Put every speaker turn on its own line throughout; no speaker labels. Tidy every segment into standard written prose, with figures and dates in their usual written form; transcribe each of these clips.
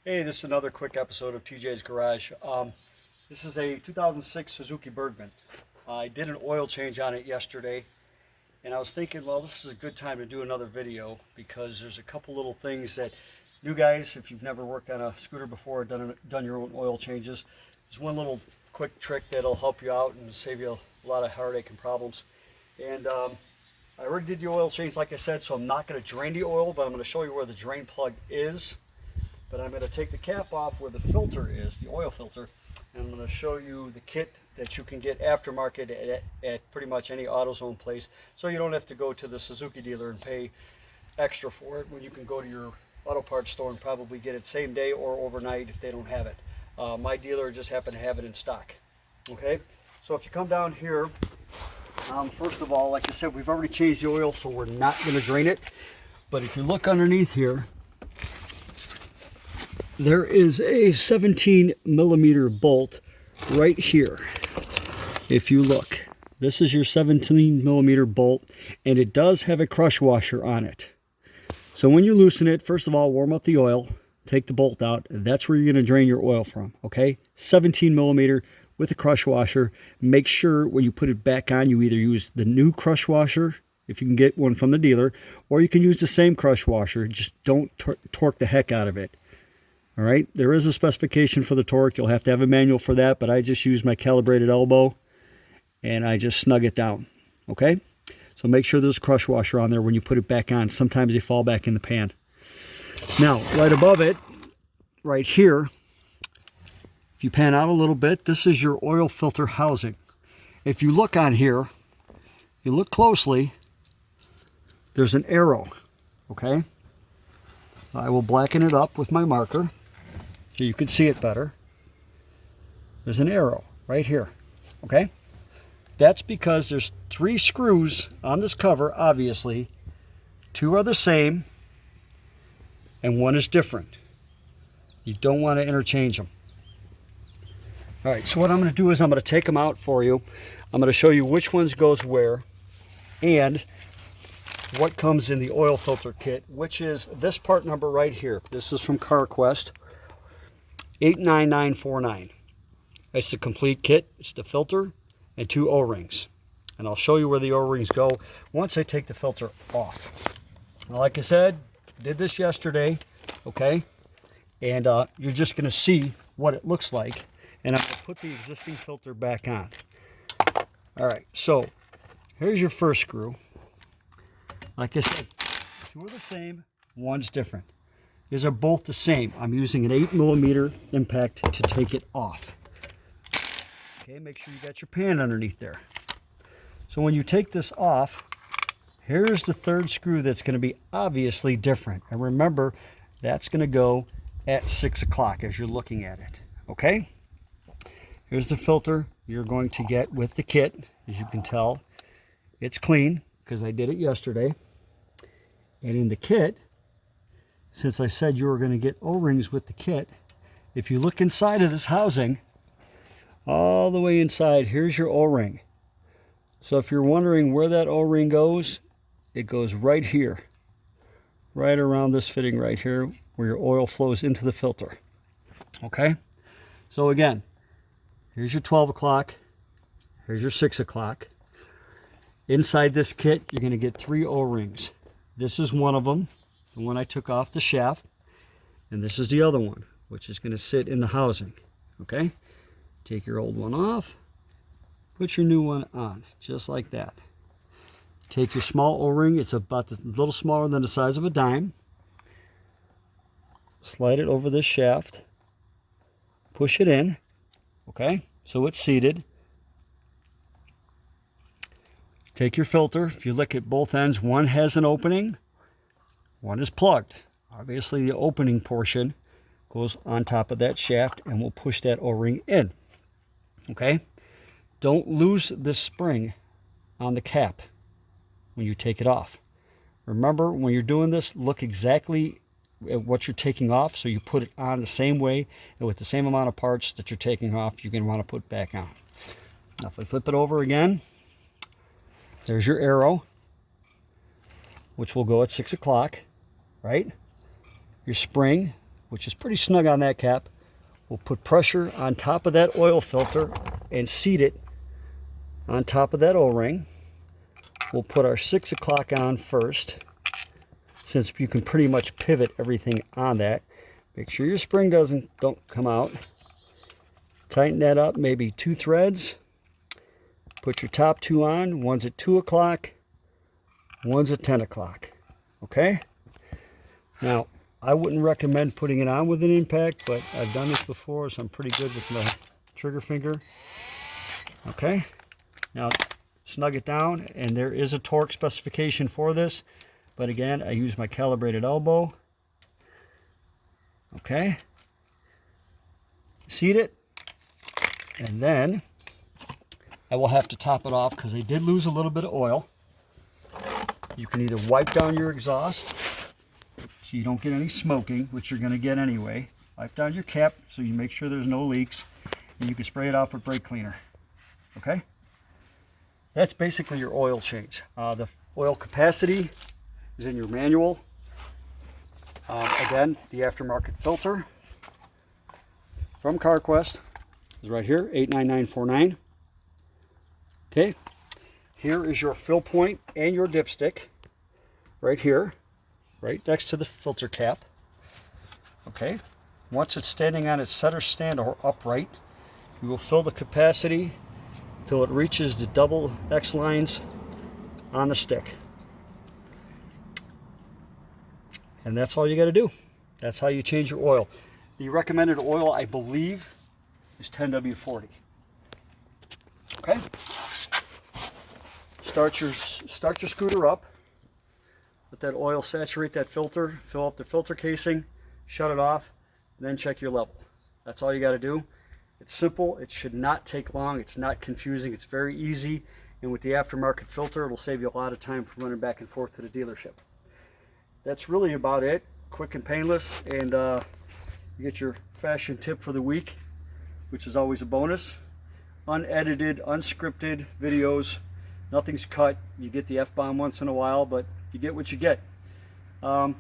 Hey, this is another quick episode of TJ's Garage. This is a 2006 Suzuki Burgman. I did an oil change on it yesterday, and I was thinking, well, this is a good time to do another video because there's a couple little things that new guys, if you've never worked on a scooter before or done your own oil changes, there's one little quick trick that'll help you out and save you a lot of heartache and problems. And I already did the oil change, like I said, so I'm not going to drain the oil, but I'm going to show you where the drain plug is. But I'm going to take the cap off where the filter is, the oil filter, and I'm going to show you the kit that you can get aftermarket at pretty much any AutoZone place, so you don't have to go to the Suzuki dealer and pay extra for it when you can go to your auto parts store and probably get it same day or overnight if they don't have it. My dealer just happened to have it in stock. Okay, so if you come down here, first of all, like I said, we've already changed the oil, so we're not going to drain it. But if you look underneath here, there is a 17 millimeter bolt right here. If you look, this is your 17 millimeter bolt, and it does have a crush washer on it. So when you loosen it, first of all, warm up the oil, take the bolt out, and that's where you're going to drain your oil from. Okay, 17 millimeter with a crush washer. Make sure when you put it back on, you either use the new crush washer, if you can get one from the dealer, or you can use the same crush washer. Just don't torque the heck out of it. All right, there is a specification for the torque. You'll have to have a manual for that, but I just use my calibrated elbow and I just snug it down. Okay, so make sure there's a crush washer on there when you put it back on. Sometimes they fall back in the pan. Now, right above it, right here, if you pan out a little bit, this is your oil filter housing. If you look on here, you look closely, there's an arrow. Okay, I will blacken it up with my marker so you can see it better. There's an arrow right here. Okay, that's because there's 3 screws on this cover. Obviously 2 are the same and 1 is different. You don't want to interchange them. All right, so what I'm going to do is I'm going to take them out for you. I'm going to show you which ones goes where and what comes in the oil filter kit, which is this part number right here. This is from CarQuest, 89949. It's the complete kit. It's the filter and 2 O-rings. And I'll show you where the O-rings go once I take the filter off. Now, like I said, did this yesterday, okay? And you're just going to see what it looks like. And I'm going to put the existing filter back on. All right, so here's your first screw. Like I said, 2 are the same, 1's different. These are both the same. I'm using an 8 millimeter impact to take it off. Okay, make sure you got your pan underneath there. So when you take this off, here's the 3rd screw that's going to be obviously different. And remember, that's going to go at 6 o'clock as you're looking at it. Okay? Here's the filter you're going to get with the kit. As you can tell, it's clean because I did it yesterday. And in the kit, since I said you were going to get O-rings with the kit, if you look inside of this housing, all the way inside, here's your O-ring. So if you're wondering where that O-ring goes, it goes right here, right around this fitting right here, where your oil flows into the filter. Okay? So again, here's your 12 o'clock, here's your 6 o'clock. Inside this kit, you're going to get 3 O-rings. This is one of them, the one I took off the shaft, and this is the other one, which is going to sit in the housing. Okay? Take your old one off, put your new one on, just like that. Take your small O-ring, it's about a little smaller than the size of a dime. Slide it over this shaft, push it in, okay? So it's seated. Take your filter. If you look at both ends, one has an opening, one is plugged. Obviously the opening portion goes on top of that shaft and we'll push that O-ring in. Okay? Don't lose this spring on the cap when you take it off. Remember, when you're doing this, look exactly at what you're taking off so you put it on the same way and with the same amount of parts that you're taking off, you're going to want to put back on. Now if I flip it over again, there's your arrow, which will go at 6 o'clock, right? Your spring which is pretty snug on that cap. We'll put pressure on top of that oil filter and seat it on top of that O-ring. We'll put our 6 o'clock on first, since you can pretty much pivot everything on that. Make sure your spring don't come out. Tighten that up, maybe 2 threads. Put your top 2 on. One's at 2 o'clock, one's at 10 o'clock. Okay? Now, I wouldn't recommend putting it on with an impact, but I've done this before, so I'm pretty good with my trigger finger. Okay? Now, snug it down, and there is a torque specification for this, but again, I use my calibrated elbow. Okay? Seat it, and then I will have to top it off because they did lose a little bit of oil. You can either wipe down your exhaust so you don't get any smoking, which you're going to get anyway. Wipe down your cap so you make sure there's no leaks, and you can spray it off with brake cleaner. Okay? That's basically your oil change. The oil capacity is in your manual. Again, the aftermarket filter from CarQuest is right here, 89949. Okay, here is your fill point and your dipstick right here, right next to the filter cap. Okay, once it's standing on its center stand or upright, you will fill the capacity till it reaches the double X lines on the stick. And that's all you got to do. That's how you change your oil. The recommended oil, I believe, is 10W40. Okay? Start your scooter up. Let that oil saturate that filter, fill up the filter casing, shut it off, and then check your level. That's all you got to do. It's simple. It should not take long. It's not confusing. It's very easy. And with the aftermarket filter, it'll save you a lot of time from running back and forth to the dealership. That's really about it. Quick and painless, and you get your fashion tip for the week, which is always a bonus. Unedited, unscripted videos. Nothing's cut. You get the F-bomb once in a while, but you get what you get. We'll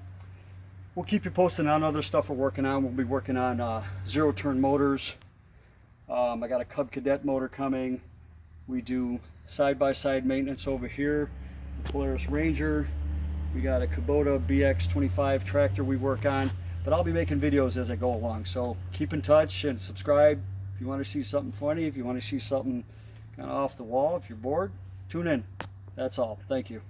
keep you posted on other stuff we're working on. We'll be working on zero-turn motors. I got a Cub Cadet motor coming. We do side-by-side maintenance over here. The Polaris Ranger. We got a Kubota BX25 tractor we work on, but I'll be making videos as I go along. So keep in touch and subscribe if you want to see something funny, if you want to see something kind of off the wall, if you're bored, tune in. That's all. Thank you.